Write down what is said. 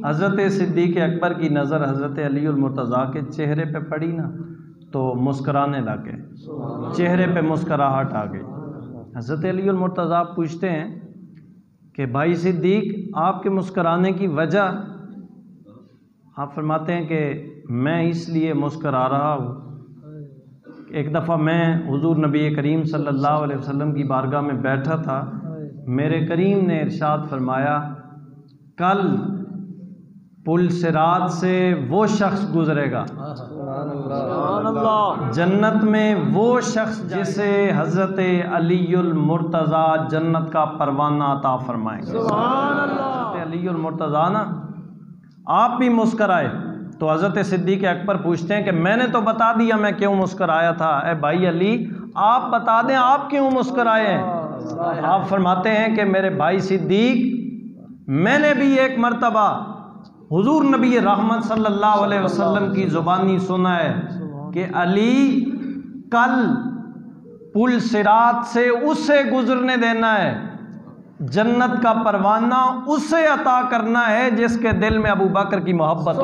हज़रत सिद्दीक़ अकबर की नज़र हज़रत अलीउल मुर्तज़ा के चेहरे पे पड़ी ना, तो मुस्कराने लगे, चेहरे पे मुस्कराहट आ गई। हज़रत अलीउल मुर्तज़ा पूछते हैं कि भाई सिद्दीक़, आपके मुस्कराने की वजह? आप फरमाते हैं कि मैं इसलिए मुस्करा रहा हूँ, एक दफ़ा मैं हुज़ूर नबी करीम सल्लल्लाहु अलैहि वसल्लम की बारगाह में बैठा था, मेरे करीम ने इरशाद फरमाया, कल पुल सिरात से वो शख्स गुजरेगा जन्नत में, वो शख्स जिसे हज़रत अलीउल मुर्तज़ा जन्नत का परवाना अता फरमाएंगे। हज़रत अलीउल मुर्तज़ा ना आप भी मुस्कराए। तो हज़रत सिद्दीक़ अकबर पूछते हैं कि मैंने तो बता दिया मैं क्यों मुस्कराया था, ए भाई अली आप बता दें आप क्यों मुस्कराए हैं। आप फरमाते हैं कि मेरे भाई सिद्दीक़, मैंने भी एक मर्तबा हुजूर नबी रहमत सल्लल्लाहु अलैहि वसल्लम की ज़ुबानी सुना है कि अली, कल पुल सिरात से उसे गुजरने देना है, जन्नत का परवाना उसे अता करना है जिसके दिल में अबू बकर की मोहब्बत हो।